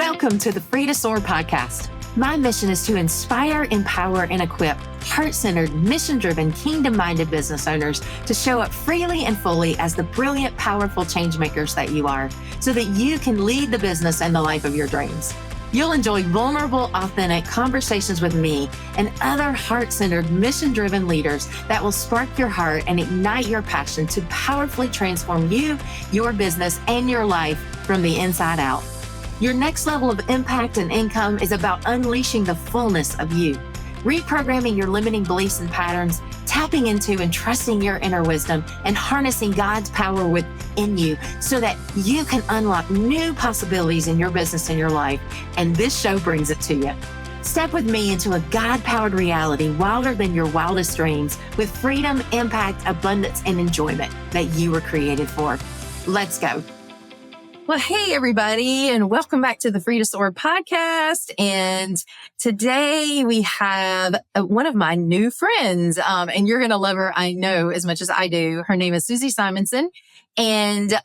Welcome to the Free to Soar podcast. My mission is to inspire, empower, and equip heart-centered, mission-driven, kingdom-minded business owners to show up freely and fully as the brilliant, powerful change makers that you are, so that you can lead the business and the life of your dreams. You'll enjoy vulnerable, authentic conversations with me and other heart-centered, mission-driven leaders that will spark your heart and ignite your passion to powerfully transform you, your business, and your life from the inside out. Your next level of impact and income is about unleashing the fullness of you, reprogramming your limiting beliefs and patterns, tapping into and trusting your inner wisdom, and harnessing God's power within you so that you can unlock new possibilities in your business and your life. And this show brings it to you. Step with me into a God-powered reality wilder than your wildest dreams, with freedom, impact, abundance, and enjoyment that you were created for. Let's go. Well, hey, everybody, and welcome back to the Free to Soar podcast. And today we have one of my new friends, and you're going to love her, I know, as much as I do. Her name is Suzy Simonson, and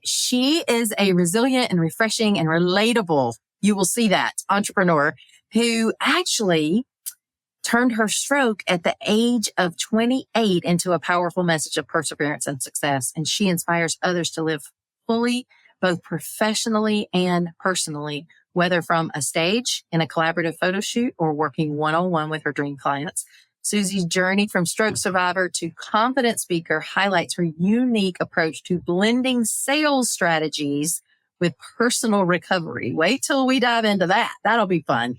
she is a resilient and refreshing and relatable, you will see that, entrepreneur who actually turned her stroke at the age of 28 into a powerful message of perseverance and success. And she inspires others to live fully, both professionally and personally, whether from a stage in a collaborative photo shoot or working one-on-one with her dream clients. Suzy's journey from stroke survivor to confident speaker highlights her unique approach to blending sales strategies with personal recovery. Wait till we dive into that. That'll be fun.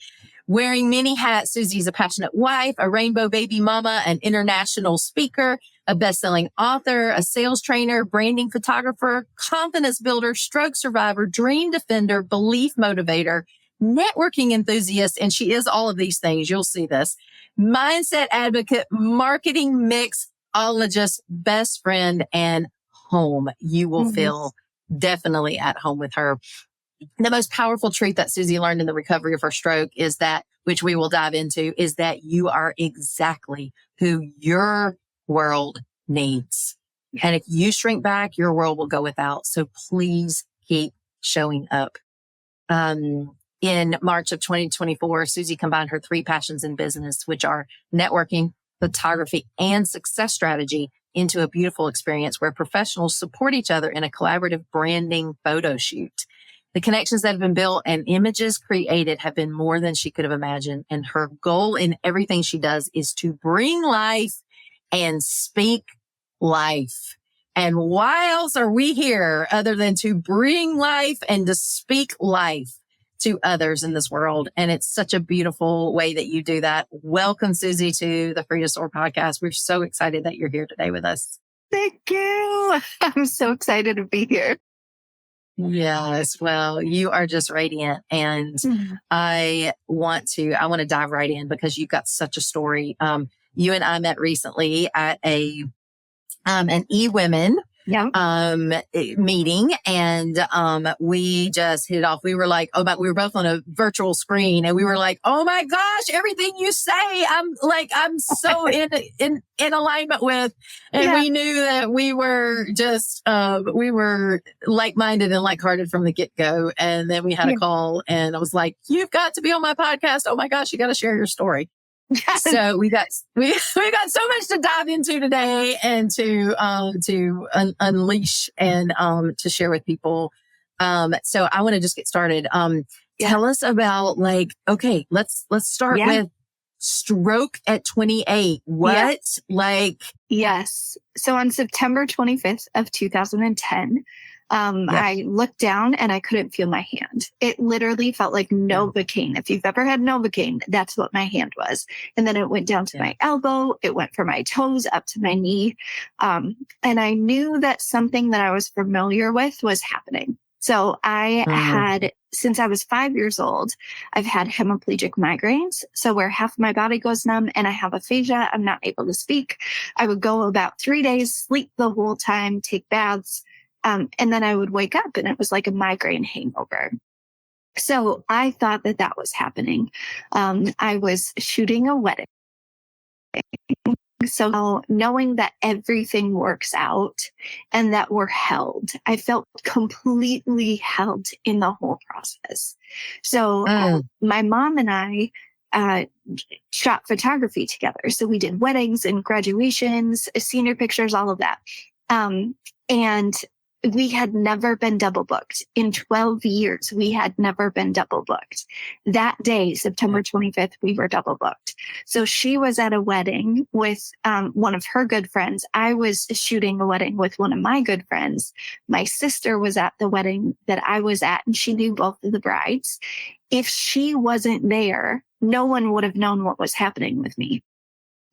Wearing many hats, Suzy's a passionate wife, a rainbow baby mama, an international speaker, a best-selling author, a sales trainer, branding photographer, confidence builder, stroke survivor, dream defender, belief motivator, networking enthusiast, and she is all of these things. You'll see this. Mindset advocate, marketing mixologist, best friend, and home. You will feel definitely at home with her. The most powerful truth that Suzy learned in the recovery of her stroke is that, which we will dive into, is that you are exactly who your world needs. And if you shrink back, your world will go without. So please keep showing up. In March of 2024, Suzy combined her three passions in business, which are networking, photography, and success strategy, into a beautiful experience where professionals support each other in a collaborative branding photo shoot. The connections that have been built and images created have been more than she could have imagined. And her goal in everything she does is to bring life and speak life. And why else are we here other than to bring life and to speak life to others in this world? And it's such a beautiful way that you do that. Welcome, Suzy, to the Free to Soar podcast. We're so excited that you're here today with us. Thank you. I'm so excited to be here. Yes. Well, you are just radiant. And I want to dive right in because you've got such a story. You and I met recently at an eWomen meeting, and we just hit it off. We were like, we were both on a virtual screen, and we were like, oh my gosh, everything you say, I'm so in alignment with. And we knew that we were just, we were like-minded and like-hearted from the get-go. And then we had a call, and I was like, you've got to be on my podcast. Oh my gosh, you got to share your story. So we got so much to dive into today and to unleash and to share with people. So I want to just get started. Tell us about let's start with stroke at 28. What Yes. So on September 25th of 2010, I looked down and I couldn't feel my hand. It literally felt like Novocaine. If you've ever had Novocaine, that's what my hand was. And then it went down to my elbow. It went from my toes up to my knee. And I knew that something that I was familiar with was happening. So I had, since I was 5 years old, I've had hemiplegic migraines. So where half my body goes numb and I have aphasia, I'm not able to speak. I would go about 3 days, sleep the whole time, take baths. And then I would wake up and it was like a migraine hangover. So I thought that that was happening. I was shooting a wedding. So knowing that everything works out and that we're held, I felt completely held in the whole process. So my mom and I shot photography together. So we did weddings and graduations, senior pictures, all of that. And we had never been double booked. In 12 years, we had never been double booked. That day, September 25th, we were double booked. So she was at a wedding with one of her good friends. I was shooting a wedding with one of my good friends. My sister was at the wedding that I was at, and she knew both of the brides. If she wasn't there, no one would have known what was happening with me.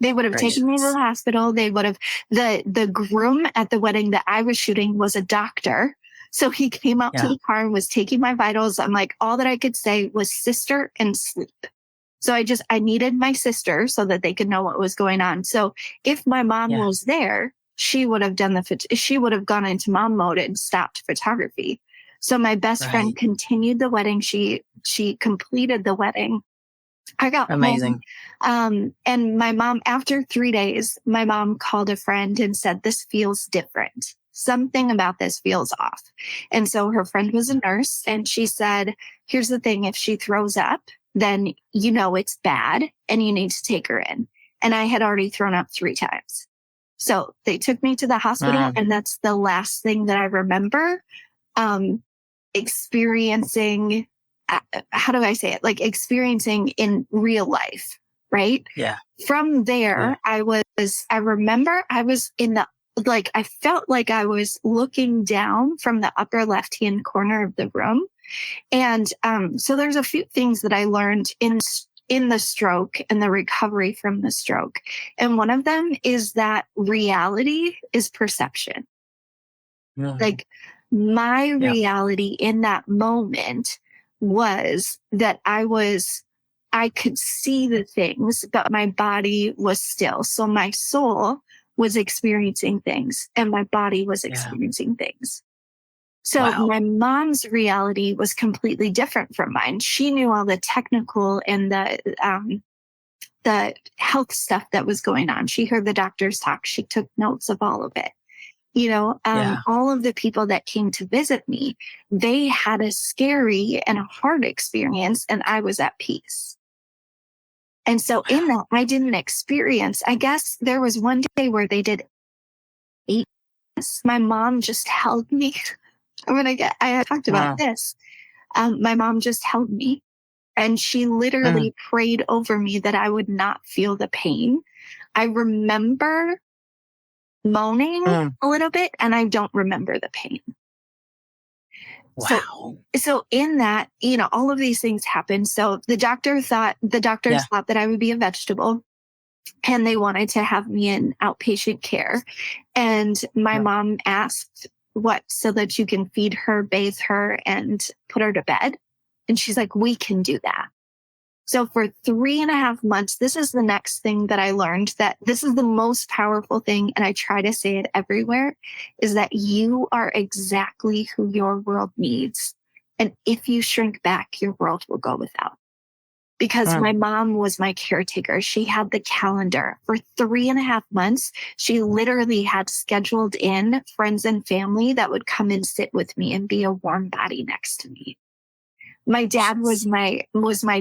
They would have taken me to the hospital. They would have, the groom at the wedding that I was shooting was a doctor. So he came out to the car and was taking my vitals. I'm like, all that I could say was sister and sleep. So I needed my sister so that they could know what was going on. So if my mom was there, she would have she would have gone into mom mode and stopped photography. So my best friend continued the wedding. She completed the wedding. I got amazing. Home, and my mom, after 3 days, my mom called a friend and said, this feels different. Something about this feels off. And so her friend was a nurse, and she said, here's the thing. If she throws up, then you know it's bad and you need to take her in. And I had already thrown up 3 times. So they took me to the hospital, and that's the last thing that I remember experiencing. How do I say it? Like experiencing in real life, right? Yeah. From there, I remember I was I felt like I was looking down from the upper left-hand corner of the room. And so there's a few things that I learned in the stroke and the recovery from the stroke. And one of them is that reality is perception. Like my reality in that moment was that I could see the things, but my body was still. So my soul was experiencing things and my body was experiencing things. So my mom's reality was completely different from mine. She knew all the technical and the health stuff that was going on. She heard the doctors talk. She took notes of all of it. All of the people that came to visit me, they had a scary and a hard experience, and I was at peace. And so in that, I didn't experience, I guess there was one day where they did 8. My mom just held me. I had talked about this. My mom just held me, and she literally prayed over me that I would not feel the pain. I remember moaning a little bit, and I don't remember the pain. Wow. So in that, all of these things happened. So the doctors thought that I would be a vegetable, and they wanted to have me in outpatient care. And my mom asked, so that you can feed her, bathe her, and put her to bed. And she's like, we can do that. So for 3.5 months, this is the next thing that I learned, that this is the most powerful thing. And I try to say it everywhere, is that you are exactly who your world needs. And if you shrink back, your world will go without. Because my mom was my caretaker. She had the calendar for 3.5 months. She literally had scheduled in friends and family that would come and sit with me and be a warm body next to me. My dad was my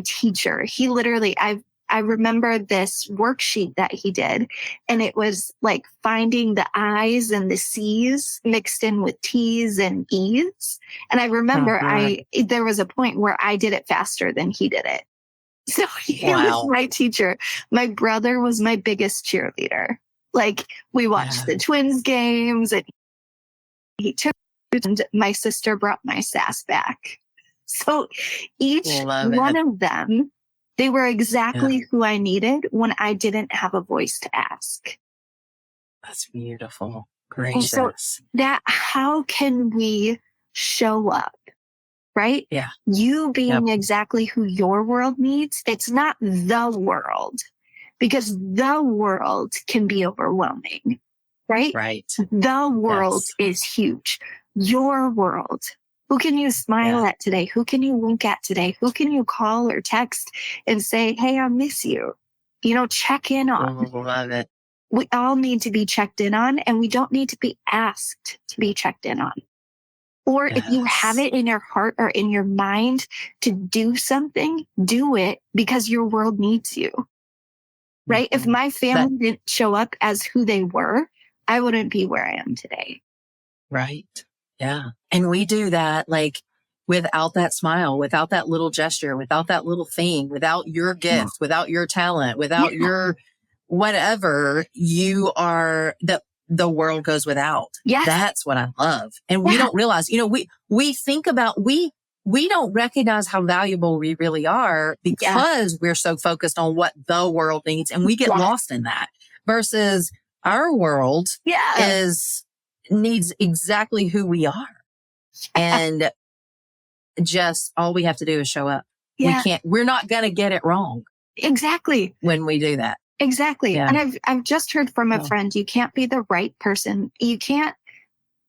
teacher. He literally, I remember this worksheet that he did, and it was like finding the I's and the C's mixed in with T's and E's. And I remember there was a point where I did it faster than he did it. So he was my teacher. My brother was my biggest cheerleader. Like, we watched the Twins games, and he took, and my sister brought my sass back. So each one of them, they were exactly who I needed when I didn't have a voice to ask. That's beautiful. Gracious. And so how can we show up? Right? Yeah. You being exactly who your world needs. It's not the world, because the world can be overwhelming, right? Right. The world is huge. Your world. Who can you smile at today? Who can you wink at today? Who can you call or text and say, hey, I miss you? Check in on. Love it. we all need to be checked in on, and we don't need to be asked to be checked in on. Or if you have it in your heart or in your mind to do something, do it because your world needs you. Right? If my family didn't show up as who they were, I wouldn't be where I am today. Right. Yeah. And we do that like without that smile, without that little gesture, without that little thing, without your gift, without your talent, without your whatever, you are the world goes without. Yes. That's what I love. And we don't realize, we think about, we don't recognize how valuable we really are because we're so focused on what the world needs, and we get lost in that versus our world needs exactly who we are. And just all we have to do is show up. We're not going to get it wrong. Exactly. When we do that. Exactly. Yeah. And I've just heard from a friend, you can't be the right person. You can't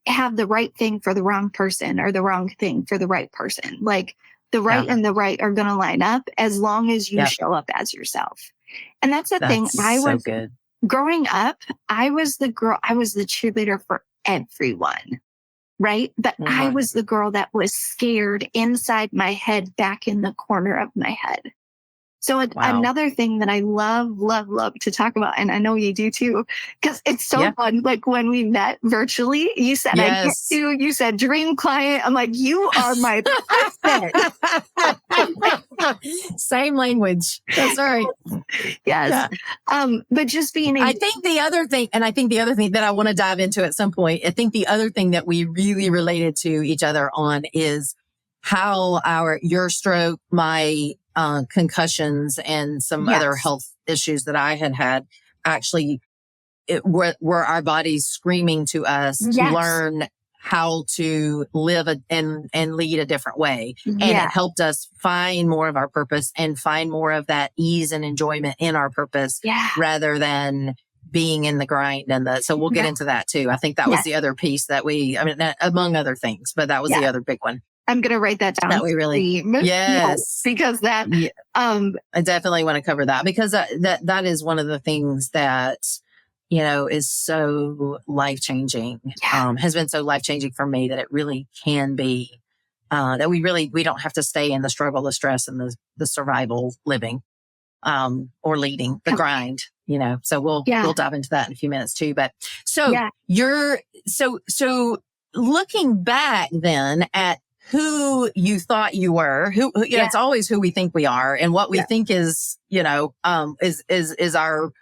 have the right thing for the wrong person or the wrong thing for the right person. Like the right and the right are going to line up as long as you show up as yourself. And that's the thing. Good. Growing up, I was the cheerleader for everyone. Right. But I was the girl that was scared inside my head, back in the corner of my head. So another thing that I love to talk about, and I know you do too, because it's so fun. Like when we met virtually, you said, I get you. You said dream client. I'm like, you are my person. Same language. That's right. Yes. Yeah. But just being I think the other thing that I want to dive into at some point, I think the other thing that we really related to each other on is how your stroke, my concussions and some other health issues that I had actually were our bodies screaming to us to learn how to live and lead a different way. And it helped us find more of our purpose and find more of that ease and enjoyment in our purpose rather than being in the grind so we'll get into that too. I think that was the other piece that among other things, but that was the other big one. I'm going to write that down. That we really, because that, I definitely want to cover that because that is one of the things that, is so life-changing, has been so life-changing for me that it really can be, that we don't have to stay in the struggle, the stress and the survival living, or leading the grind, so we'll dive into that in a few minutes too. But so so looking back then at who you thought you were, it's always who we think we are and what we think is, is our,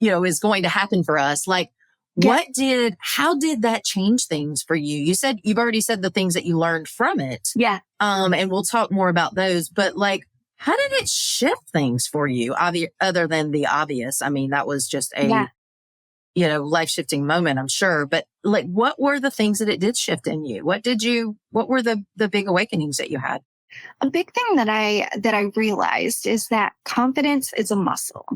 is going to happen for us. Like how did that change things for you? You've already said the things that you learned from it. Yeah. And we'll talk more about those, but like, how did it shift things for you? Other than the obvious? I mean, that was just a, life-shifting moment, I'm sure. But like, what were the things that it did shift in you? What were the big awakenings that you had? A big thing that I realized is that confidence is a muscle.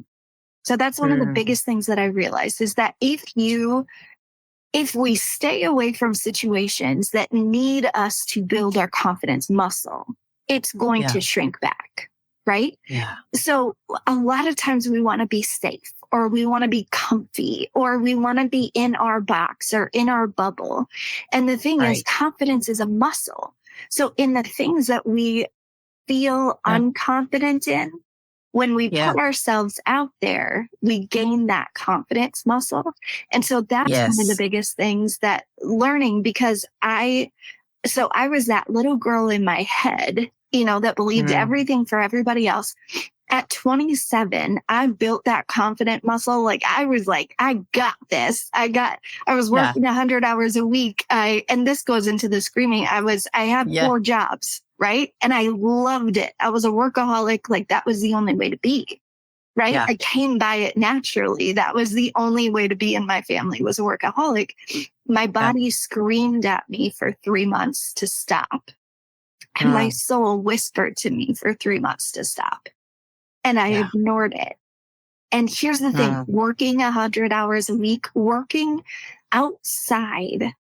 So that's one of the biggest things that I realized is that if we stay away from situations that need us to build our confidence muscle, it's going to shrink back. Right? Yeah. So a lot of times we want to be safe or we want to be comfy or we want to be in our box or in our bubble. And the thing is, confidence is a muscle. So in the things that we feel unconfident in, when we put ourselves out there, we gain that confidence muscle. And so that's one of the biggest things that learning, because I was that little girl in my head, that believed everything for everybody else. At 27, I built that confident muscle. Like I was like, I got this. I was working 100 hours a week. And this goes into the screaming. I had 4 jobs, right? And I loved it. I was a workaholic. Like that was the only way to be, right? I came by it naturally. That was the only way to be in my family, was a workaholic. My body screamed at me for 3 months to stop. And my soul whispered to me for 3 months to stop. And I ignored it. And here's the thing, working 100 hours a week, working outside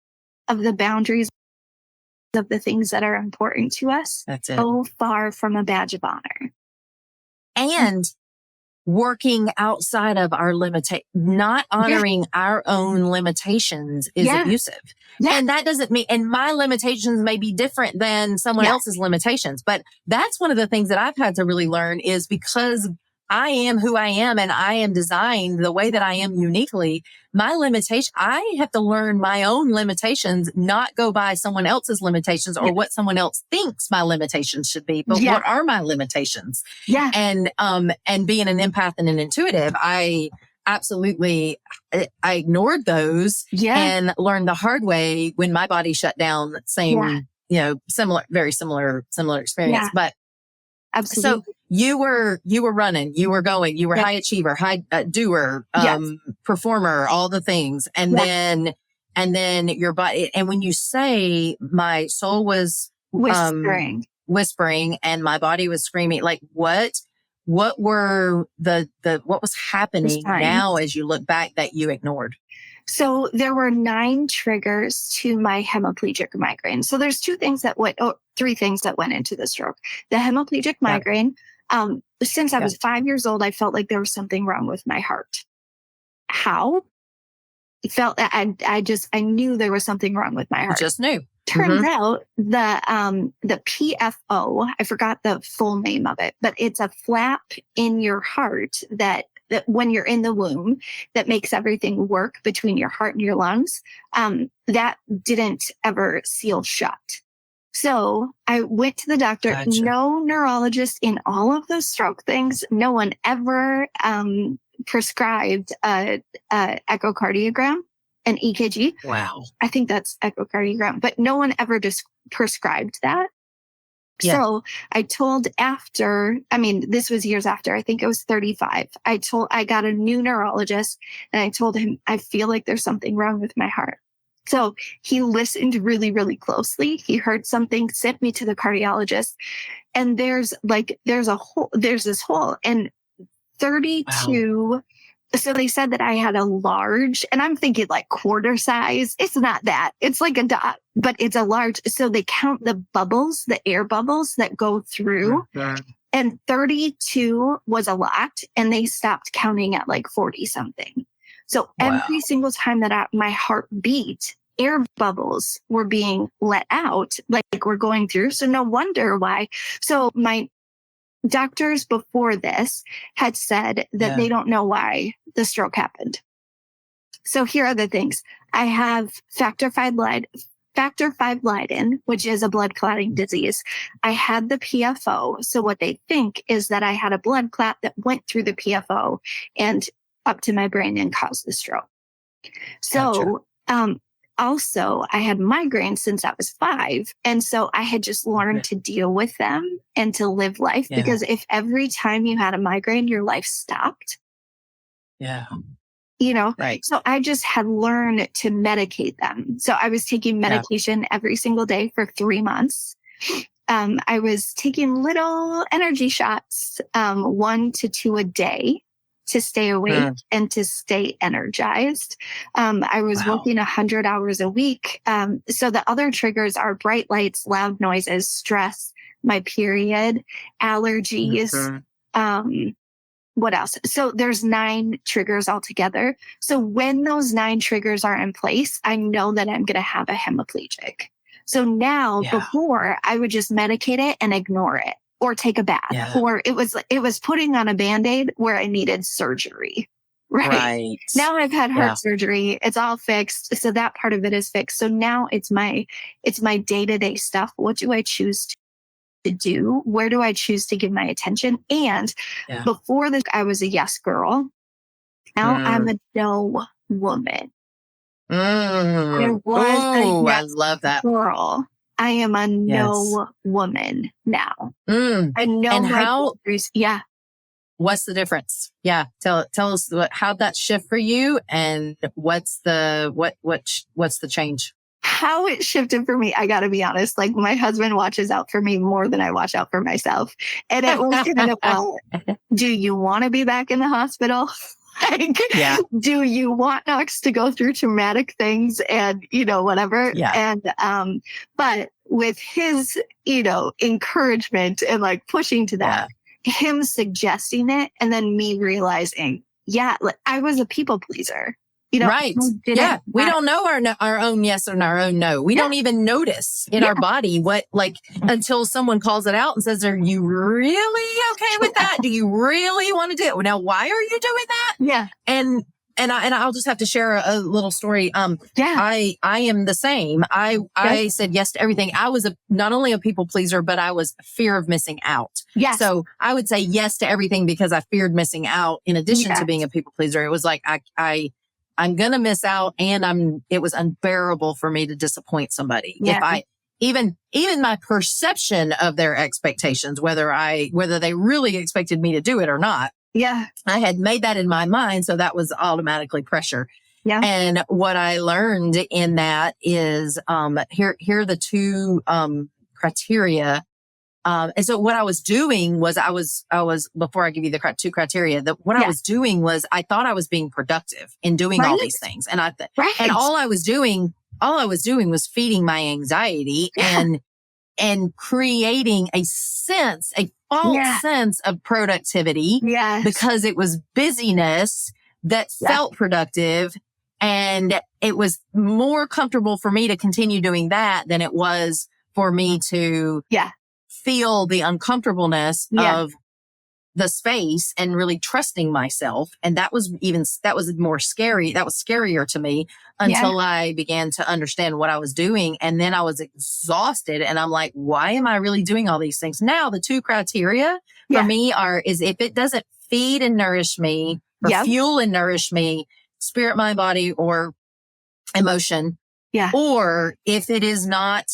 of the boundaries of the things that are important to us, that's it. So far from a badge of honor. And working outside of our not honoring our own limitations is abusive. Yeah. And that doesn't mean, and my limitations may be different than someone else's limitations, but that's one of the things that I've had to really learn is because I am who I am and I am designed the way that I am uniquely. My limitation, I have to learn my own limitations, not go by someone else's limitations or what someone else thinks my limitations should be, but what are my limitations? Yeah. And being an empath and an intuitive, I ignored those and learned the hard way when my body shut down. Same, very similar experience, but absolutely. So you were running, you were going, you were high achiever, high doer, performer, all the things. And then your body. And when you say my soul was whispering and my body was screaming, like what were what was happening now as you look back that you ignored? So there were 9 triggers to my hemiplegic migraine. So there's three things that went into the stroke. The hemiplegic migraine, since I was 5 years old, I felt like there was something wrong with my heart. How? It felt I knew there was something wrong with my heart. You just knew. Turns out the PFO, I forgot the full name of it, but it's a flap in your heart that when you're in the womb, that makes everything work between your heart and your lungs, that didn't ever seal shut. So I went to the doctor. Gotcha. No neurologist in all of those stroke things. No one ever prescribed a echocardiogram, an EKG. Wow. I think that's echocardiogram, but no one ever just prescribed that. Yeah. So I told this was years after, I think it was 35. I got a new neurologist and I told him, I feel like there's something wrong with my heart. So he listened really, really closely. He heard something, sent me to the cardiologist, and there's this hole and 32. Wow. So they said that I had a large, and I'm thinking like quarter size. It's not that. It's like a dot, but it's a large. So they count the bubbles, the air bubbles that go through. Mm-hmm. And 32 was a lot. And they stopped counting at like 40 something. So every single time that my heart beat, air bubbles were being let out, like we're going through. So no wonder why. So my doctors before this had said that they don't know why the stroke happened. So here are the things. I have factor V Leiden, which is a blood clotting disease. I had the PFO. So what they think is that I had a blood clot that went through the PFO and up to my brain and caused the stroke. So, also, I had migraines since I was 5. And so I had just learned to deal with them and to live life. Yeah. Because if every time you had a migraine, your life stopped. Yeah. Right. So I just had learned to medicate them. So I was taking medication every single day for 3 months. I was taking little energy shots, 1 to 2 a day, to stay awake and to stay energized. I was working 100 hours a week. So the other triggers are bright lights, loud noises, stress, my period, allergies. What else? So there's 9 triggers altogether. So when those 9 triggers are in place, I know that I'm going to have a hemiplegic. So now before I would just medicate it and ignore it. Or take a bath, or it was putting on a Band-Aid where I needed surgery. Right. Now I've had heart surgery. It's all fixed. So that part of it is fixed. So now it's my day-to-day stuff. What do I choose to do? Where do I choose to give my attention? And before this, I was a yes girl. Now I'm a no woman. There was I love that girl. I am a no woman now. I know and how. Yeah. What's the difference? Yeah, tell us how'd that shift for you, and what's the change? How it shifted for me, I got to be honest. Like my husband watches out for me more than I watch out for myself, and it was kind of, well, do you want to be back in the hospital? Do you want Knox to go through traumatic things and, whatever? Yeah. And, but with his, encouragement and like pushing to that, him suggesting it and then me realizing, yeah, like, I was a people pleaser. Right. Yeah. We don't know our own yes and our own no. We don't even notice in our body what, like, until someone calls it out and says, are you really okay with that? Do you really want to do it? Now, why are you doing that? Yeah. And I'll just have to share a little story. I am the same. I said yes to everything. I was not only a people pleaser, but I was fear of missing out. Yes. So I would say yes to everything because I feared missing out. In addition to being a people pleaser, it was like, I'm going to miss out, and it was unbearable for me to disappoint somebody. Yeah. If even my perception of their expectations, whether they really expected me to do it or not. Yeah. I had made that in my mind. So that was automatically pressure. Yeah. And what I learned in that is, here are the two, criteria. And so what I was doing was I was, before I give you the two criteria, what I was doing was I thought I was being productive in doing all these things. And and all I was doing was feeding my anxiety and creating a false sense of productivity because it was busyness that felt productive. And it was more comfortable for me to continue doing that than it was for me to feel the uncomfortableness of the space and really trusting myself. And that was more scary. That was scarier to me until I began to understand what I was doing. And then I was exhausted and I'm like, why am I really doing all these things? Now, the two criteria for me is if it doesn't feed and nourish me or fuel and nourish me, spirit, mind, body, or emotion, or if it is not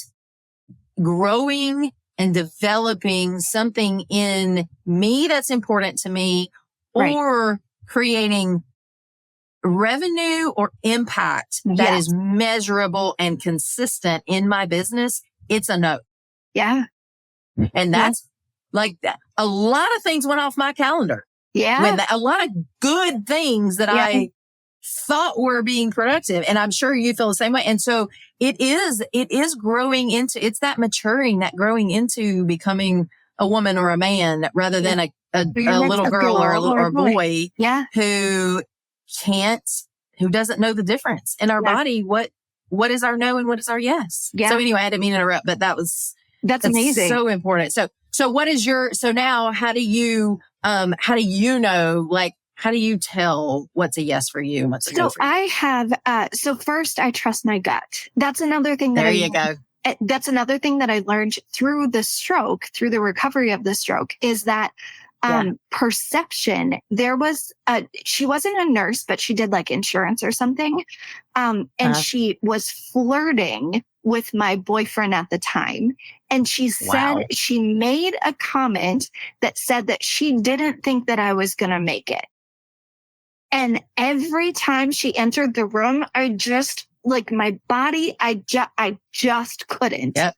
growing and developing something in me that's important to me, or creating revenue or impact that is measurable and consistent in my business, it's a no. Yeah. And that's like that. A lot of things went off my calendar. Yeah. A lot of good things that I thought were being productive. And I'm sure you feel the same way. And so it is growing into, it's that maturing, that growing into becoming a woman or a man rather than a little girl or a boy who doesn't know the difference in our body. What is our no and what is our yes? Yeah. So anyway, I didn't mean to interrupt, but that's amazing. So important. So what is so now how do you know, like, how do you tell what's a yes for you and what's a no for you? I have, so first I trust my gut. That's another thing that that's another thing that I learned through the recovery of the stroke is that, perception. There was, she wasn't a nurse, but she did like insurance or something. And she was flirting with my boyfriend at the time. And she said, she made a comment that said that she didn't think that I was going to make it. And every time she entered the room, I just, like my body, I just couldn't. Yep.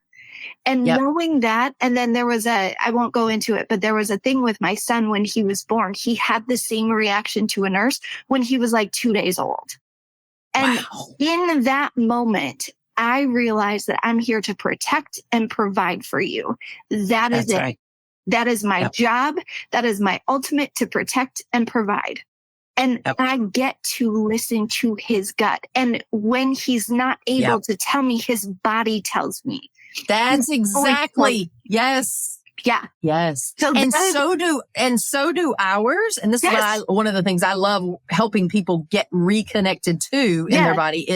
And knowing that, and then there was I won't go into it, but there was a thing with my son when he was born. He had the same reaction to a nurse when he was like 2 days old. And in that moment, I realized that I'm here to protect and provide for you. That is it. Right. That is my job. That is my ultimate, to protect and provide. And I get to listen to his gut. And when he's not able to tell me, his body tells me. That's exactly. Yes. Yeah. Yes. So do ours. And this is one of the things I love helping people get reconnected to in their body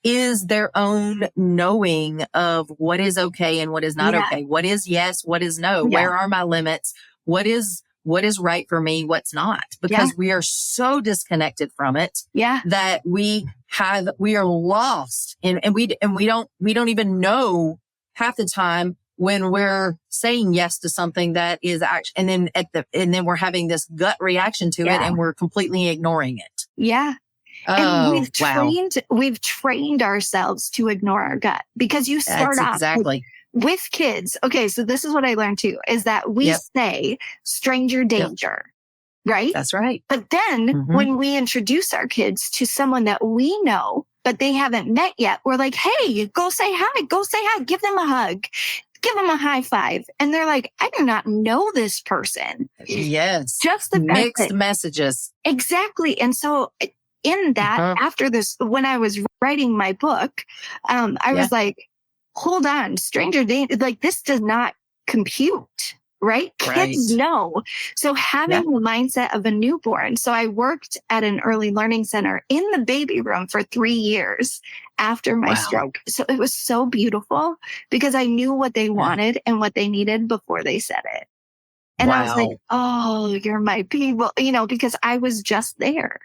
is their own knowing of what is okay and what is not okay. What is yes, what is no? Where are my limits? What is right for me? What's not? Because we are so disconnected from it that we are lost and we don't even know half the time when we're saying yes to something that is actually, and then we're having this gut reaction to it and we're completely ignoring it. Yeah. Oh, and we've trained ourselves to ignore our gut because you start off with kids. Okay. So this is what I learned too, is that we say stranger danger, right? That's right. But then when we introduce our kids to someone that we know, but they haven't met yet, we're like, hey, go say hi, give them a hug. give them a high five. And they're like, I do not know this person. Yes. Just the fact mixed that, messages. exactly. And so in that, after this, when I was writing my book, I was like, hold on, stranger danger, like this does not compute. Right? Kids know. So having the mindset of a newborn. So I worked at an early learning center in the baby room for 3 years after my stroke. So it was so beautiful because I knew what they wanted and what they needed before they said it. And I was like, oh, you're my people, because I was just there.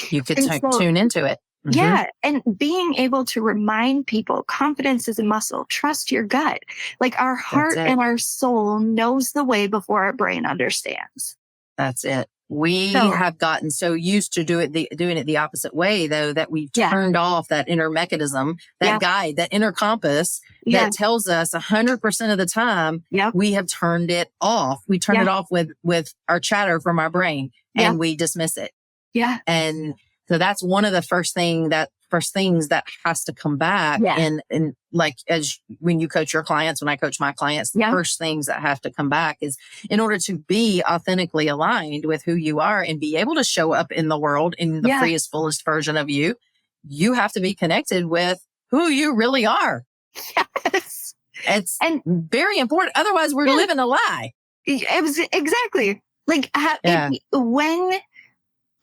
You could tune into it. Yeah. And being able to remind people confidence is a muscle. Trust your gut. Like our heart and our soul knows the way before our brain understands. That's it. We have gotten so used to doing it the opposite way, though, that we've turned off that inner mechanism, that guide, that inner compass that tells us 100% of the time we have turned it off. We turn it off with our chatter from our brain and we dismiss it. Yeah. And so that's one of the first things that has to come back. And like, as when you coach your clients, when I coach my clients, the first things that have to come back is in order to be authentically aligned with who you are and be able to show up in the world in the freest, fullest version of you, you have to be connected with who you really are. Yes. It's very important. Otherwise we're living a lie. It was exactly like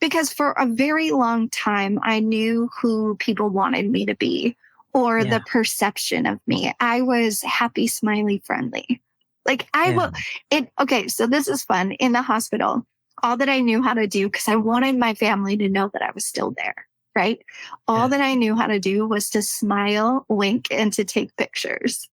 because for a very long time, I knew who people wanted me to be or the perception of me. I was happy, smiley, friendly. Like okay, so this is fun. In the hospital, all that I knew how to do, because I wanted my family to know that I was still there, right? All that I knew how to do was to smile, wink, and to take pictures.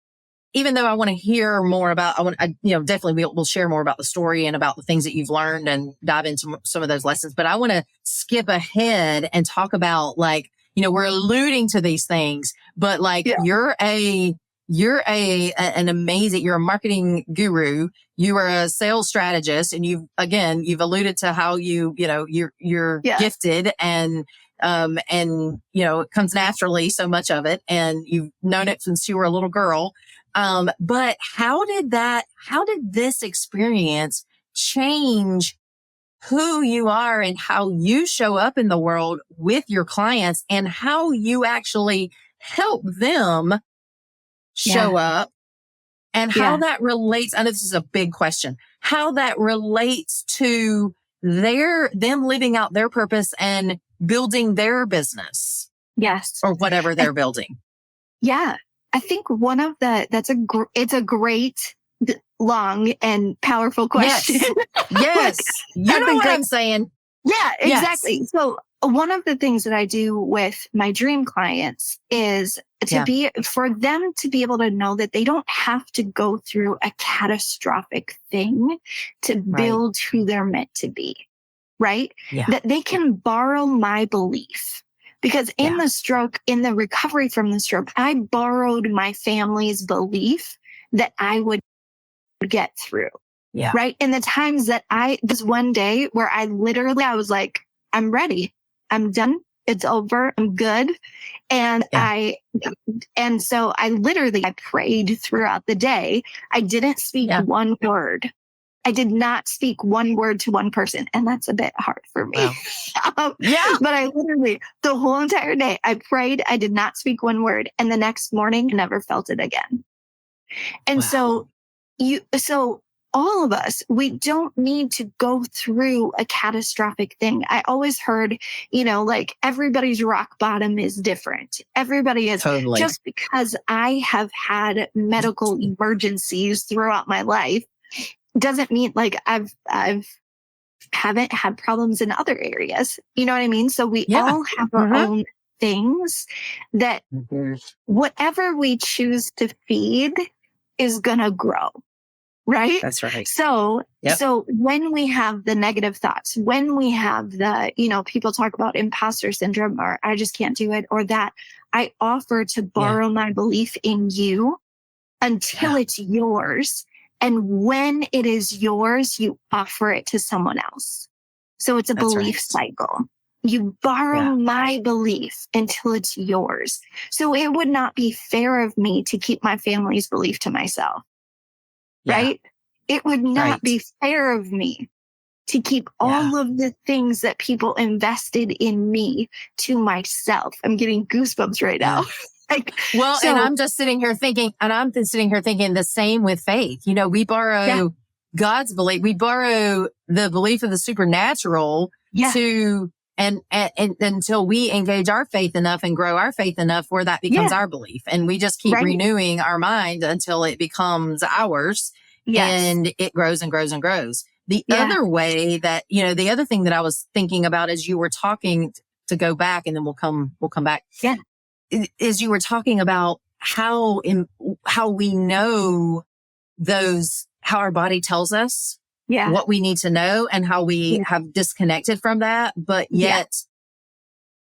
Even though I want to hear more about, definitely we'll share more about the story and about the things that you've learned and dive into some of those lessons. But I want to skip ahead and talk about we're alluding to these things, but you're an amazing, you're a marketing guru. You are a sales strategist, and you've alluded to how you're gifted and it comes naturally, so much of it. And you've known it since you were a little girl. But how did this experience change who you are and how you show up in the world with your clients and how you actually help them show up and how that relates? I know this is a big question, how that relates to them living out their purpose and building their business. Yes. Or whatever they're building. Yeah. I think it's a great, long and powerful question. Yes. You know what I'm saying? Yeah, exactly. Yes. So one of the things that I do with my dream clients is for them to be able to know that they don't have to go through a catastrophic thing to build who they're meant to be. Right? Yeah. That they can borrow my belief. Because in the recovery from the stroke, I borrowed my family's belief that I would get through. Yeah. Right. And the times that this one day where I was like, I'm ready. I'm done. It's over. I'm good. And so I prayed throughout the day. I didn't speak one word. I did not speak one word to one person. And that's a bit hard for me. Wow. But I literally, the whole entire day, I prayed. I did not speak one word. And the next morning, I never felt it again. And so all of us, we don't need to go through a catastrophic thing. I always heard, everybody's rock bottom is different. Everybody is. Totally. Just because I have had medical emergencies throughout my life doesn't mean I've haven't had problems in other areas. You know what I mean? So we all have our own things that whatever we choose to feed is going to grow. Right? That's right. So when we have the negative thoughts, when we have the, people talk about imposter syndrome or I just can't do it or that, I offer to borrow my belief in you until it's yours. And when it is yours, you offer it to someone else. So it's a belief cycle. You borrow my belief until it's yours. So it would not be fair of me to keep my family's belief to myself. right? It would not be fair of me to keep all of the things that people invested in me to myself. I'm getting goosebumps right now. And I'm just sitting here thinking, the same with faith. You know, we borrow God's belief. We borrow the belief of the supernatural to, and until we engage our faith enough and grow our faith enough where that becomes our belief. And we just keep renewing our mind until it becomes ours. And it grows and grows and grows. The other way that, you know, the other thing that I was thinking about as you were talking, to go back and then we'll come back. Is you were talking about how we know how our body tells us what we need to know and how we have disconnected from that. But yet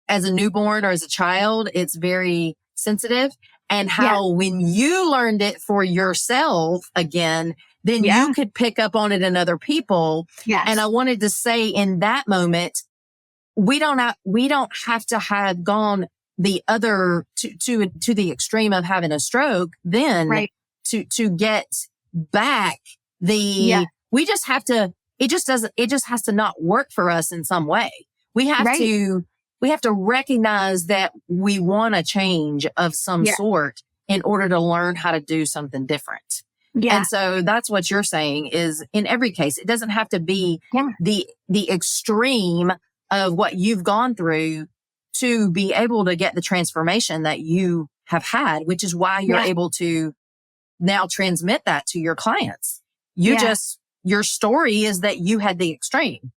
as a newborn or as a child, it's very sensitive. And how when you learned it for yourself again, then you could pick up on it in other people. And I wanted to say in that moment, we don't have to have gone the other to the extreme of having a stroke then to get back we just have to, it just has to not work for us in some way. We have to recognize that we want a change of some sort in order to learn how to do something different. And so that's what you're saying is in every case, it doesn't have to be the extreme of what you've gone through to be able to get the transformation that you have had, which is why you're able to now transmit that to your clients. Your story is that you had the extreme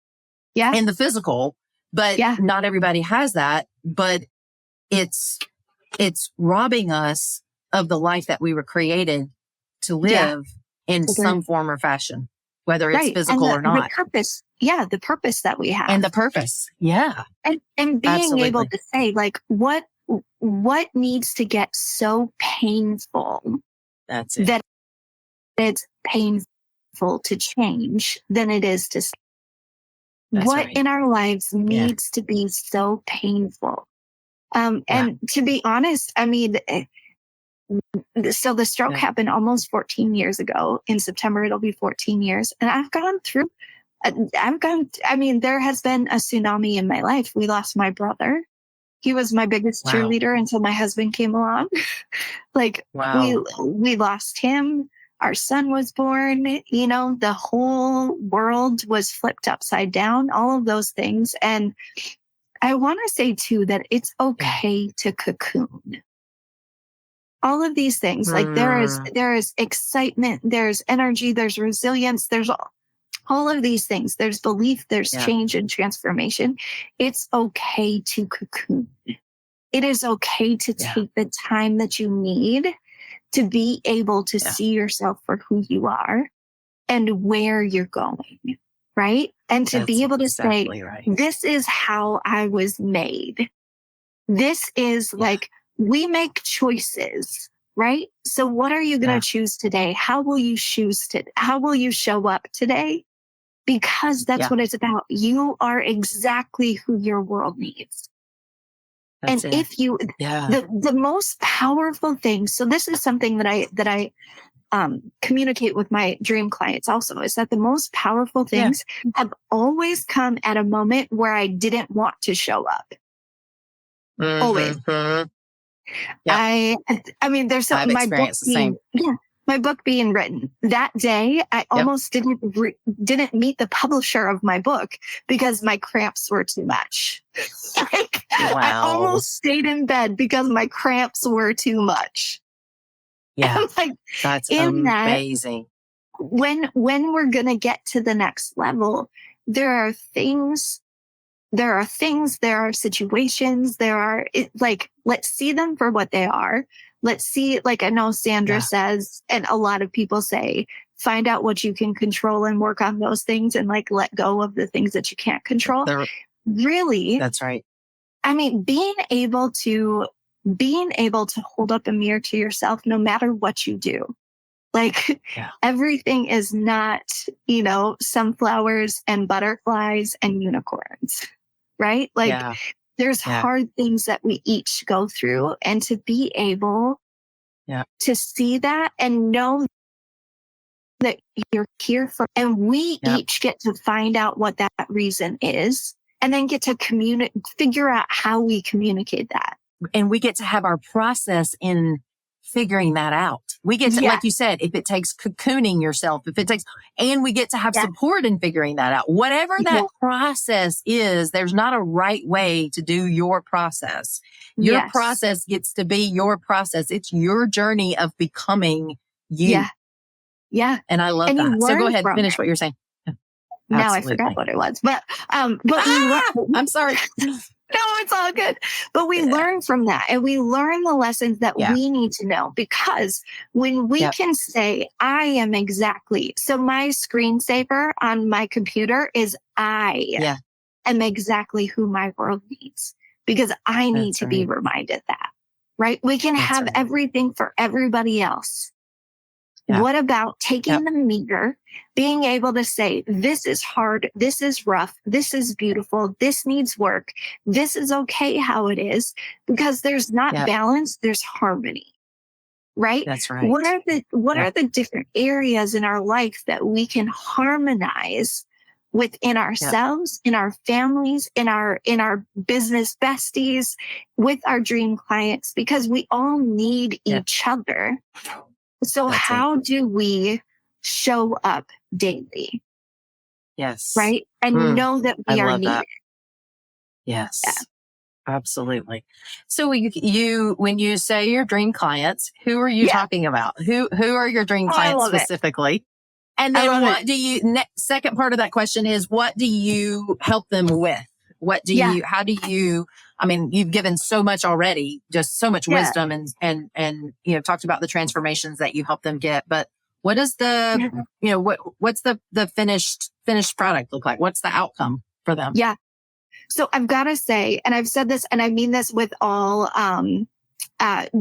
in the physical, but not everybody has that, but it's robbing us of the life that we were created to live in some form or fashion, whether it's physical or not. The purpose that we have. And the purpose. And being able to say, like, what needs to get so painful that it's painful to change than it is to say. What in our lives needs to be so painful. And to be honest, I mean, so the stroke happened almost 14 years ago. In September, it'll be 14 years. And I mean, there has been a tsunami in my life. We lost my brother. He was my biggest cheerleader until my husband came along. We lost him. Our son was born. You know, the whole world was flipped upside down, all of those things. And I want to say too, that it's okay to cocoon. All of these things, like there is excitement, there's energy, there's resilience, there's all of these things. There's belief, there's change and transformation. It's okay to cocoon. It is okay to take the time that you need to be able to see yourself for who you are and where you're going, right? And to be able to say, this is how I was made. This is like, we make choices, right? So what are you going to choose today? How will you how will you show up today? Because that's what it's about. You are exactly who your world needs. If you, the most powerful thing, so this is something that I communicate with my dream clients also, is that the most powerful things have always come at a moment where I didn't want to show up. Always. I mean, there's some, my book being written that day. I almost didn't meet the publisher of my book because my cramps were too much. I almost stayed in bed because my cramps were too much. That's amazing. When we're going to get to the next level, there are situations, let's see them for what they are. Let's see, like I know Sandra says, and a lot of people say, find out what you can control and work on those things and like let go of the things that you can't control. Really? That's right. I mean, being able to hold up a mirror to yourself, no matter what you do. Like everything is not, sunflowers and butterflies and unicorns, right? Like there's hard things that we each go through, and to be able to see that and know that you're here for. And we each get to find out what that reason is and then get to figure out how we communicate that. And we get to have our process in figuring that out. We get to, like you said, if it takes cocooning yourself, and we get to have support in figuring that out. Whatever that process is, there's not a right way to do your process. Your process gets to be your process. It's your journey of becoming you. Yeah. And I love that. So go ahead, finish what you're saying. Now I forgot what it was, but I'm sorry. No, it's all good. But we learn from that, and we learn the lessons that we need to know, because when we can say, I am exactly, so my screensaver on my computer is I am exactly who my world needs, because I need to be reminded that, right? We can have everything for everybody else. Yeah. What about taking the meter, being able to say, this is hard, this is rough, this is beautiful, this needs work, this is okay how it is, because there's not balance, there's harmony, right? That's right. What are the different areas in our life that we can harmonize within ourselves, in our families, in our business besties, with our dream clients, because we all need each other. So how do we show up daily? Yes. Right? And know that we are needed. That. Yes. Yeah. Absolutely. So when you say your dream clients, who are you talking about? Who are your dream clients specifically? And then what do you, second part of that question is, what do you help them with? How do you, I mean, you've given so much already, just so much wisdom and, talked about the transformations that you help them get, but what is what's the finished product look like? What's the outcome for them? Yeah. So I've got to say, and I've said this, and I mean this with all,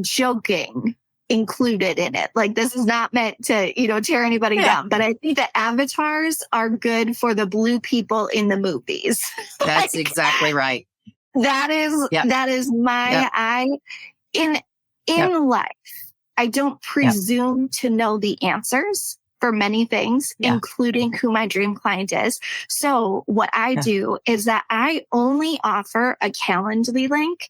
joking included in it. Like, this is not meant to, tear anybody down, but I think that avatars are good for the blue people in the movies. That's exactly right. That is my in life. I don't presume to know the answers for many things, including who my dream client is. So what I do is that I only offer a Calendly link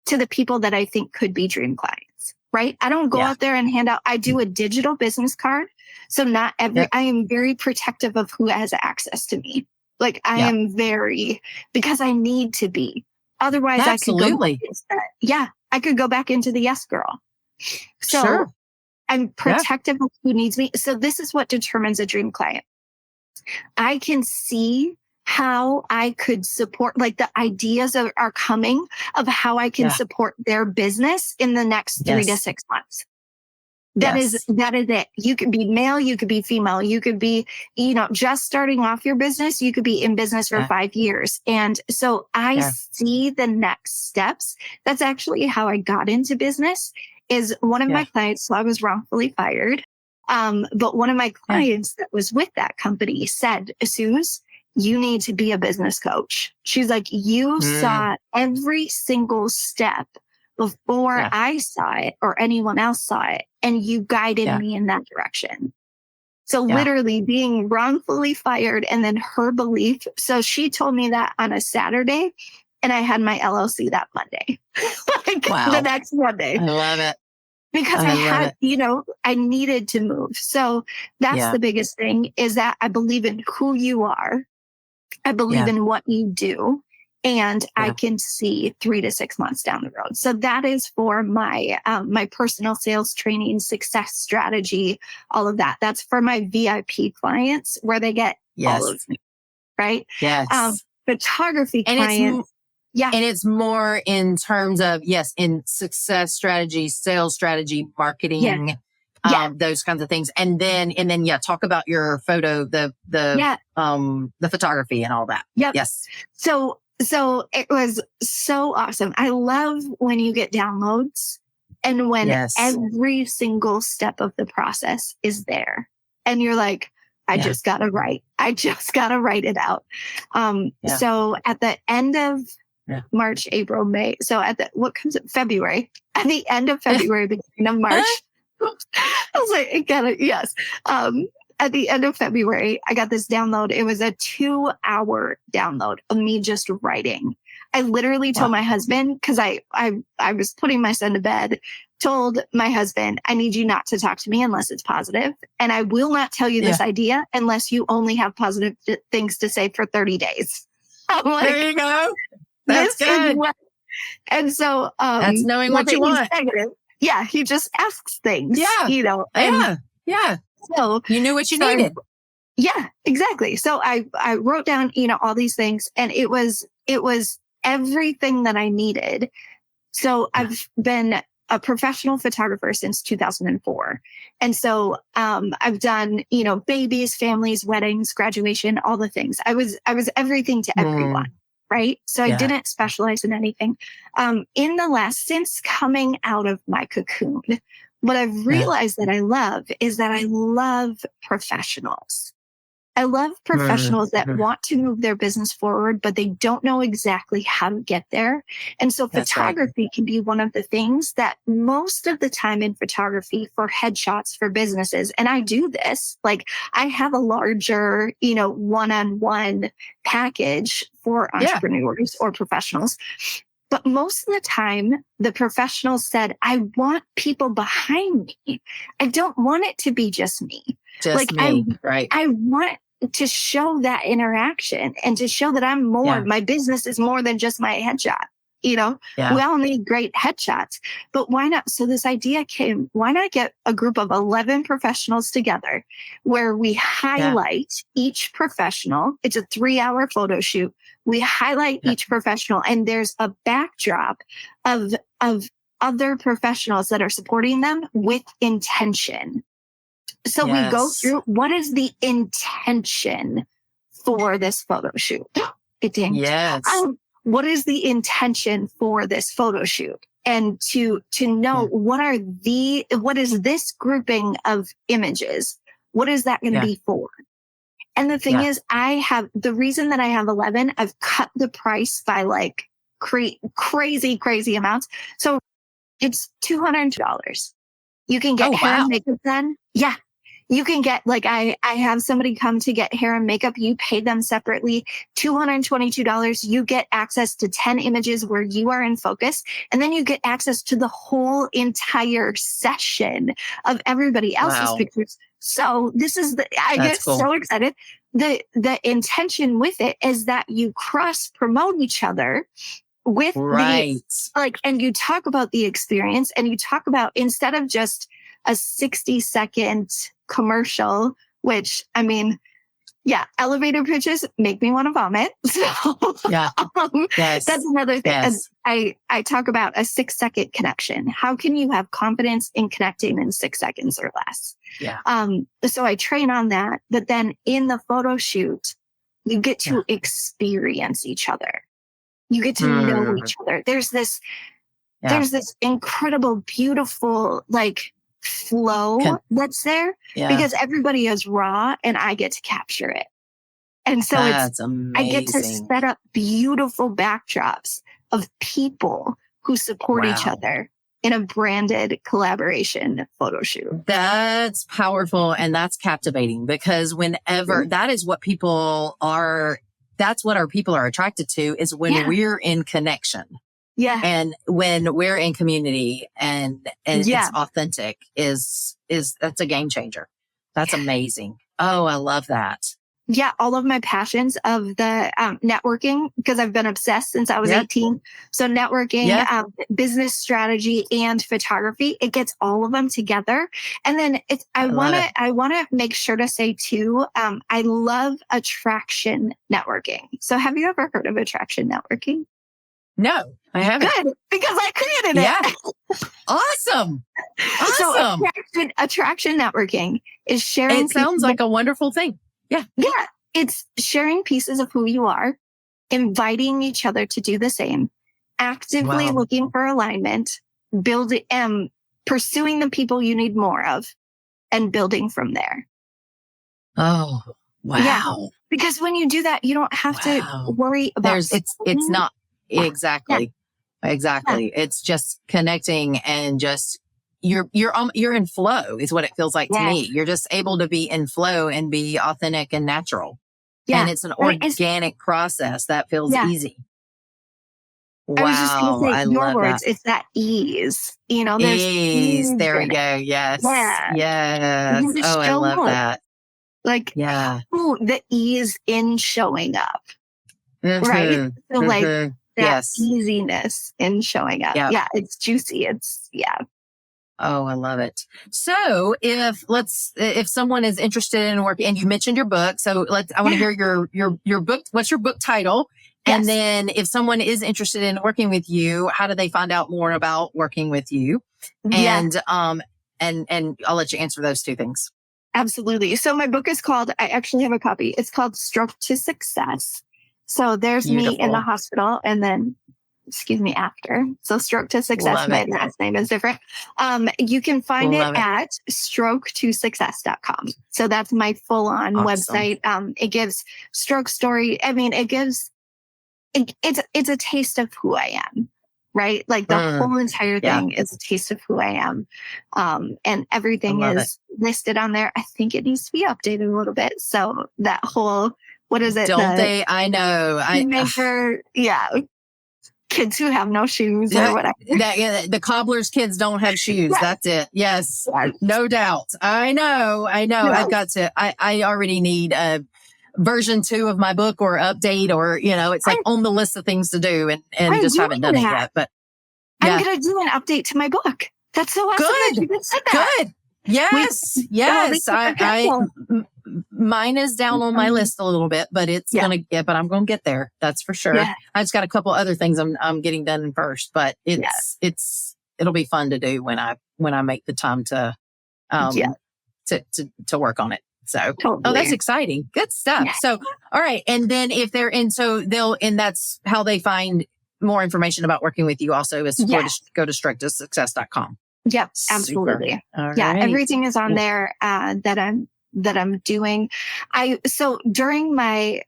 to the people that I think could be dream clients. Right? I don't go out there and hand out. I do a digital business card. So not I am very protective of who has access to me. Like, I am because I need to be. Otherwise, I could go back into the yes girl. So I'm protective of who needs me. So this is what determines a dream client. I can see how I could support, like, the ideas are coming of how I can support their business in the next 3 to 6 months. That is it. You could be male, you could be female, you could be, just starting off your business, you could be in business for 5 years. And so I see the next steps. That's actually how I got into business. Is one of my clients, so I was wrongfully fired. But one of my clients that was with that company said, Suze, you need to be a business coach. She's like, you saw every single step before I saw it or anyone else saw it. And you guided me in that direction. So literally being wrongfully fired, and then her belief. So she told me that on a Saturday, and I had my LLC that Monday, the next Monday. I love it. Because I needed to move. So that's the biggest thing, is that I believe in who you are. I believe in what you do, and I can see 3 to 6 months down the road. So that is for my my personal sales training, success strategy, all of that. That's for my VIP clients, where they get all of me, right? Yes. Photography clients. And it's more in terms of, in success strategy, sales strategy, marketing, those kinds of things. And then, talk about your photo, the photography and all that. Yep. Yes. So it was so awesome. I love when you get downloads and when every single step of the process is there, and you're like, I just gotta write it out. So at the end of March, April, May. So February, at the end of February, beginning of March, I was like, at the end of February, I got this download. It was a 2-hour download of me just writing. I literally told my husband, because I was putting my son to bed, told my husband, I need you not to talk to me unless it's positive. And I will not tell you this idea unless you only have positive things to say for 30 days. I'm like, there you go. That's good. And so that's knowing what you want. Negative. Yeah, he just asks things. Yeah. You know. And yeah. So you knew what you needed. Yeah, exactly. So I wrote down, all these things, and it was everything that I needed. So I've been a professional photographer since 2004. And so I've done, babies, families, weddings, graduation, all the things. I was everything to everyone. Right. So I didn't specialize in anything. Since coming out of my cocoon, what I've realized that I love is that I love professionals. I love professionals that want to move their business forward, but they don't know exactly how to get there. And so photography can be one of the things that most of the time in photography for headshots for businesses, and I do this, like I have a larger, one-on-one package for entrepreneurs or professionals. But most of the time, the professionals said, I want people behind me. I don't want it to be just me. Just me, right. I want to show that interaction and to show that I'm more, my business is more than just my headshot. We all need great headshots, but why not? So this idea came, why not get a group of 11 professionals together where we highlight each professional. It's a 3-hour photo shoot. We highlight each professional, and there's a backdrop of other professionals that are supporting them with intention. So we go through, what is the intention for this photo shoot? It didn't. Yes. What is the intention for this photo shoot? And to know what is this grouping of images? What is that going to be for? And the thing is, the reason that I have 11, I've cut the price by like crazy amounts. So it's $200. You can get hair and makeup done. Yeah. You can get, like, I have somebody come to get hair and makeup. You pay them separately, $222. You get access to 10 images where you are in focus. And then you get access to the whole entire session of everybody else's pictures. So this is I get so excited. The intention with it is that you cross promote each other with and you talk about the experience, and you talk about, instead of just a 60-second commercial, which, I mean, elevator pitches make me want to vomit. So that's another thing. Yes. I talk about a 6-second connection. How can you have confidence in connecting in 6 seconds or less? So I train on that, but then in the photo shoot, you get to experience each other. You get to know each other. There's this incredible, beautiful, like, flow that's there because everybody is raw and I get to capture it. And so I get to set up beautiful backdrops of people who support each other in a branded collaboration photo shoot. That's powerful and that's captivating, because whenever that is what that's what our people are attracted to, is when we're in connection. Yeah. And when we're in community and it's authentic that's a game changer. That's amazing. Oh, I love that. Yeah. All of my passions of the networking, because I've been obsessed since I was 18. So networking, business strategy, and photography, it gets all of them together. And then I want to make sure to say too, I love attraction networking. So have you ever heard of attraction networking? No, I haven't. Good, because I created it. Awesome. So attraction networking is sharing. It sounds like a wonderful thing. Yeah. Yeah. It's sharing pieces of who you are, inviting each other to do the same, actively looking for alignment, building, pursuing the people you need more of, and building from there. Oh, wow. Yeah. Because when you do that, you don't have to worry about it's not exactly. Exactly. Yeah. It's just connecting and just you're in flow is what it feels like to Yeah. me. You're just able to be in flow and be authentic and natural. Yeah. And it's an Right. organic process that feels Yeah. easy. I was just going to Wow. say I your love words. that. It's that ease. There's Ease. ease There we in it. go. Yes. Yeah. Yes. You just Oh, I show love up. that. Like, Yeah. the ease in showing up. Mm-hmm. Right. So like Mm-hmm. that Yes. easiness in showing up. Yep. Yeah. It's juicy. Yeah. Oh, I love it. So if someone is interested in work, and you mentioned your book, so I want to hear your book. What's your book title? Yes. And then if someone is interested in working with you, how do they find out more about working with you? And, and I'll let you answer those two things. Absolutely. So my book is called, I actually have a copy. It's called Stroke to Success. So there's me in the Beautiful. hospital and then, after. So Stroke to Success, Love my it. last name is different. You can find Love it it. at stroketosuccess.com. So that's my full on Awesome. website. It gives stroke story. I mean, it's a taste of who I am, right? Like the whole entire thing is a taste of who I am. And everything is listed on there. I think it needs to be updated a little bit. So that whole, what is it? Don't they? I know. Kids who have no shoes or whatever. The cobbler's kids don't have shoes. Yes. That's it. Yes. Yes. No doubt. I know. Yes. I already need a version 2 of my book or update, or, it's like on the list of things to do, and just haven't done it yet. But yeah. I'm going to do an update to my book. That's so awesome that you just said that. Good. Yes. Yes. Mine is down on my list a little bit, but but I'm going to get there. That's for sure. Yeah. I just got a couple other things I'm getting done first, but it'll be fun to do when I make the time to work on it. So, totally. that's exciting. Good stuff. Yeah. So, all right. And then that's how they find more information about working with you also is go to stroketosuccess.com. Yep, absolutely. All yeah, right. everything is on there that I'm doing. So during my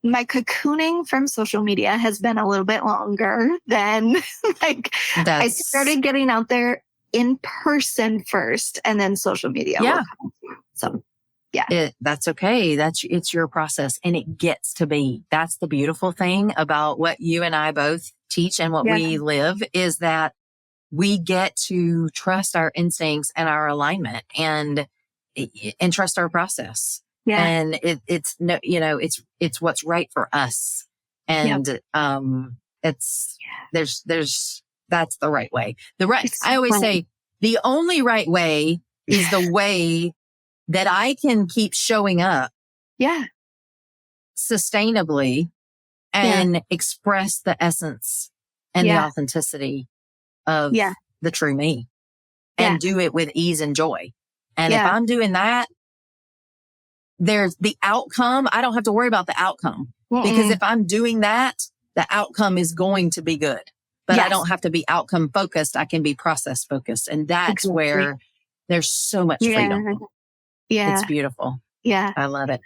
cocooning from social media has been a little bit longer than I started getting out there in person first, and then social media. Yeah. Will come. So yeah, that's okay. It's your process, and it gets to be. That's the beautiful thing about what you and I both teach and what we live is that we get to trust our instincts and our alignment and trust our process. Yeah. And it's what's right for us. And, that's the right way. I always say the only right way is the way that I can keep showing up. Yeah. Sustainably and express the essence and the authenticity of the true me and do it with ease and joy. And if I'm doing that, there's the outcome. I don't have to worry about the outcome because if I'm doing that, the outcome is going to be good, but I don't have to be outcome focused. I can be process focused. And that's where there's so much freedom. Yeah. It's beautiful. Yeah. I love it.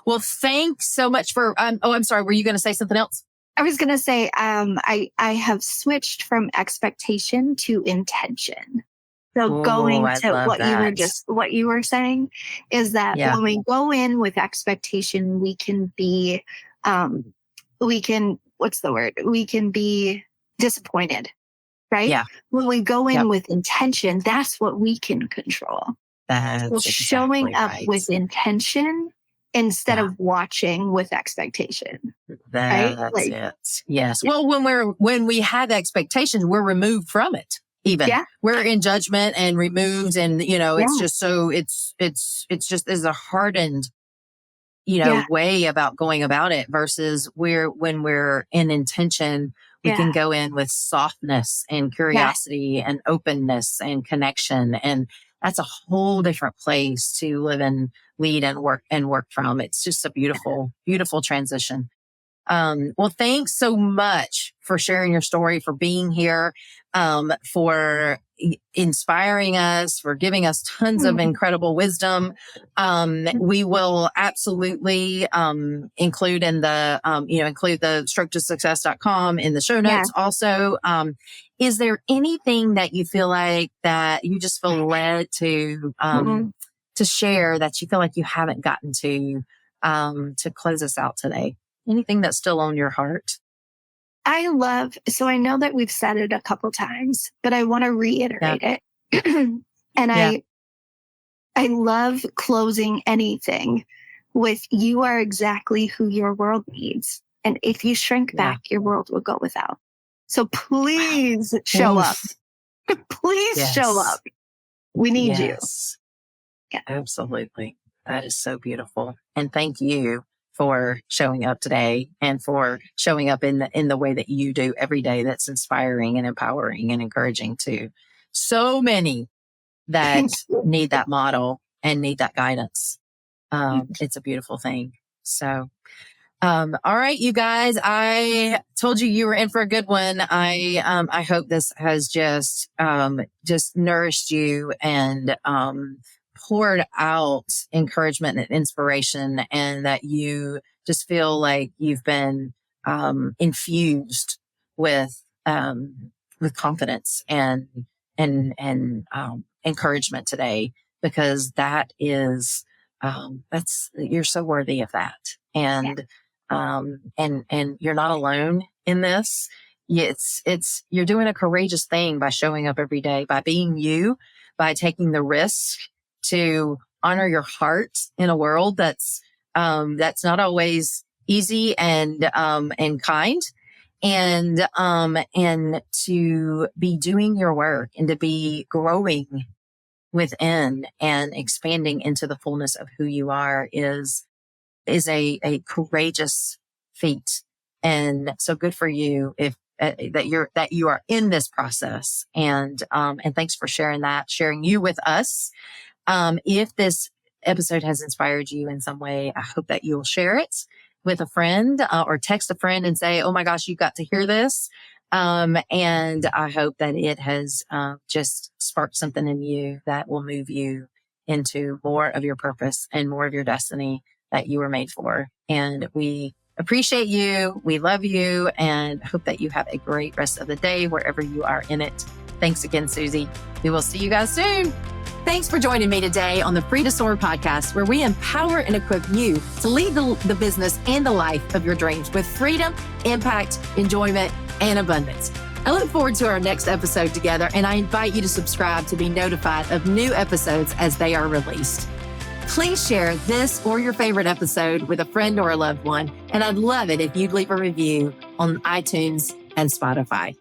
Well, thanks so much for, I'm sorry. Were you going to say something else? I was going to say, I have switched from expectation to intention. So going to what you were saying is that when we go in with expectation, we can be, we can be disappointed, right? Yeah. When we go in with intention, that's what we can control. That's showing up with intention instead of watching with expectation. That's it. Yes. Well, when we have expectations, we're removed from it. Even we're in judgment and removed, and it's just so it's just there's a hardened way about going about it versus when we're in intention, we can go in with softness and curiosity and openness and connection, and that's a whole different place to live and lead and work from. It's just a beautiful, beautiful transition. Well, thanks so much for sharing your story, for being here, for inspiring us, for giving us tons of incredible wisdom. We will absolutely, include in the, include the stroke2success.com in the show notes. Yeah. Also, is there anything that you feel like that you just feel led to share that you feel like you haven't gotten to close us out today? Anything that's still on your heart? So I know that we've said it a couple times, but I want to reiterate it. And I love closing anything with, you are exactly who your world needs. And if you shrink back, your world will go without. So please show up. Please show up. We need you. Yeah, absolutely. That is so beautiful. And thank you for showing up today and for showing up in the way that you do every day. That's inspiring and empowering and encouraging to so many that need that model and need that guidance. It's a beautiful thing. So, all right, you guys, I told you were in for a good one. I hope this has just nourished you and, poured out encouragement and inspiration, and that you just feel like you've been, infused with confidence and encouragement today, because that is, you're so worthy of that. And you're not alone in this. You're doing a courageous thing by showing up every day, by being you, by taking the risk to honor your heart in a world that's not always easy and kind, and to be doing your work and to be growing within and expanding into the fullness of who you are is a courageous feat. And so good for you if that you are in this process. And thanks for sharing you with us. If this episode has inspired you in some way, I hope that you'll share it with a friend, or text a friend and say, oh my gosh, you got to hear this. And I hope that it has just sparked something in you that will move you into more of your purpose and more of your destiny that you were made for. And we appreciate you. We love you, and hope that you have a great rest of the day wherever you are in it. Thanks again, Suzy. We will see you guys soon. Thanks for joining me today on the Free to Soar podcast, where we empower and equip you to lead the business and the life of your dreams with freedom, impact, enjoyment, and abundance. I look forward to our next episode together, and I invite you to subscribe to be notified of new episodes as they are released. Please share this or your favorite episode with a friend or a loved one, and I'd love it if you'd leave a review on iTunes and Spotify.